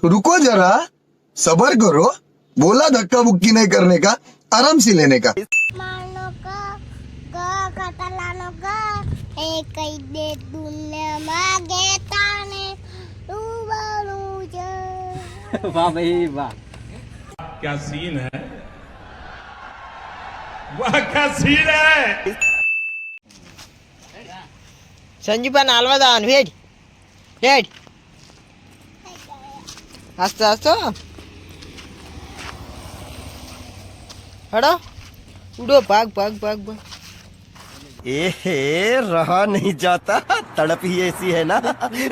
रुको जरा, सबर करो, बोला धक्का बुक्की नहीं करने का, आराम से लेने का। માનો કતલાનો એ કઈ દે દુનિયામાં ગેતાને ડૂબવાનું છે। वाह भाई वाह। क्या सीन है, वाह क्या सीन है। સંજુબા નાલવા દાવાનું હેડ હેડ હસતો હસતો હડો ઉડો ભાગ ભાગ ભાગ ભાગ ए रहा नहीं जाता, तड़प ही ऐसी है ना।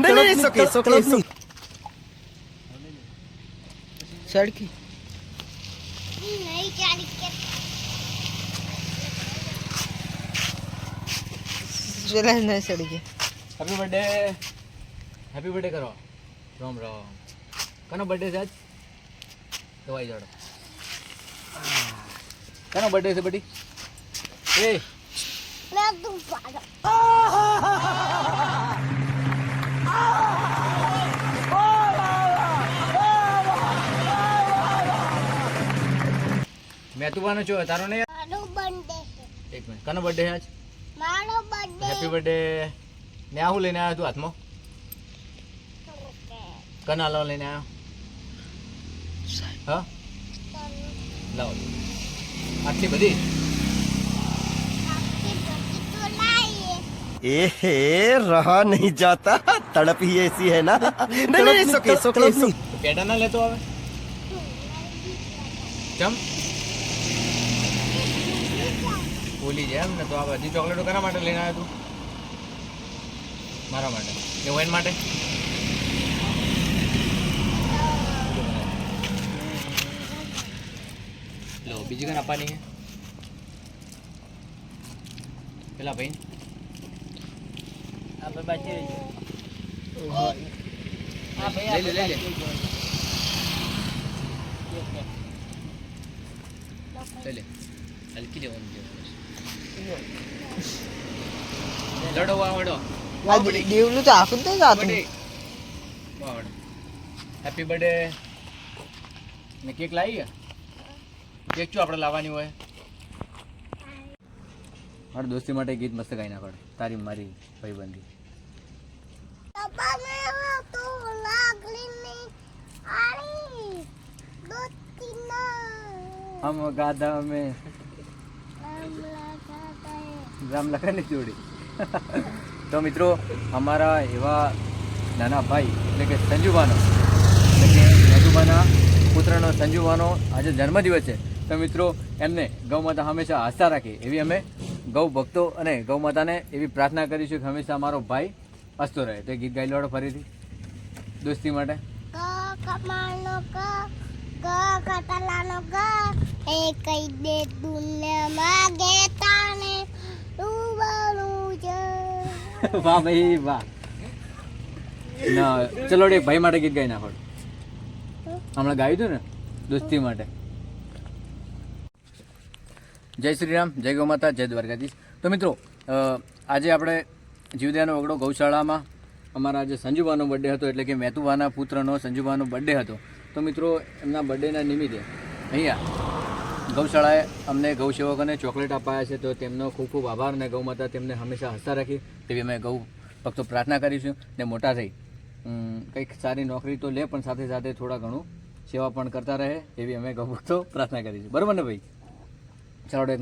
नहीं नहीं सोके सोके સડકી નહીં ચાલી કે ચલા નહીં સડી ગયા। हैप्पी बर्थडे करो। राम राम। कनो बर्थडे से आज दवाई जोड़ो। कनो बर्थडे से बड़ी ए લે તું પાડો मैं तू बनो छो तारो ने મારો બર્થડે છે एक मिनट कनो बर्थडे है आज મારો બર્થડે हैप्पी बर्थडे मैं आहू लेने आया तू हाथ में कना लो लेने आया हाँ लाओ आटली बड़ी તો લાઈએ ए रहा नहीं जाता, तड़प ही ऐसी है ना। नहीं नहीं सोके सोके पेड़ा ना लेतो आवे चम बोली जाए हमने तो आ बધી ચોકલેટો કના માટે લઈને આવ્યો તું મારા માટે ને વૈન માટે લો બીજી કન આપવાની છે પેલા ભાઈ આ બાચે આ ભાઈ લે લે લે હલકી લેવાનું છે લડો વાવડો દેવલું તો આખું તો જાતું વાવડો હેપી બર્થડે ને કેક લાવી ગયા કેક શું આપણે લાવવાની હોય મારી દોસ્તી માટે ગીત મસ્ત ગાઈ નાખો તારી મારી ભાઈબંધી તપાને તો લાગલી ની આરી દોતીના હમ ગાધા મેં આમલા કાકાએ રામ લખનની જોડી તો મિત્રો અમારા એવા નાના ભાઈ એટલે કે સંજુભાનો એટલે કે મેધુભાના પુત્રનો સંજુભાનો આજે જન્મદિવસ છે તો મિત્રો એમને ગૌ માતા હંમેશા આસ્થા રાખે એવી અમે ગૌ ભક્તો અને ગૌ માતાને એવી પ્રાર્થના કરીશું કે હંમેશા અમારો ભાઈ હસતો રહે તો એ ગીત ગાઈ લોડો ફરીથી દોસ્તી માટે કમાનો કતલાનો એ કઈ દે દુનિયામાં ગેતાને ડૂબવાનું છે। વાહ ભાઈ વાહ ના ચલો એક ભાઈ માટે ગીત ગાઈ નાખો હમણાં ગાયું હતું ને દોસ્તી માટે જય શ્રી રામ જય ગૌ માતા જય દ્વારકાધીશ તો મિત્રો આજે આપણે જીવદયાનો ઓગળો ગૌશાળામાં અમારા જે સંજુભાનો બર્થડે હતો એટલે કે મેતુભાના પુત્રનો સંજુભાનો બર્થડે હતો તો મિત્રો એમના બર્થડેના નિમિત્તે અહીંયા ગૌશાળાએ અમને ગૌસેવકોને ચોકલેટ અપાયા છે તો તેમનો ખૂબ ખૂબ આભાર અને ગૌ માતા તેમને હંમેશા હસતા રાખી તેવી અમે ગૌ ભક્તો પ્રાર્થના કરીશું ને મોટા થઈ કંઈક સારી નોકરી તો લે પણ સાથે સાથે થોડા ઘણું સેવા પણ કરતા રહે એવી અમે ગૌ ભક્તો પ્રાર્થના કરીશું બરાબર ને ભાઈ ચાલો એક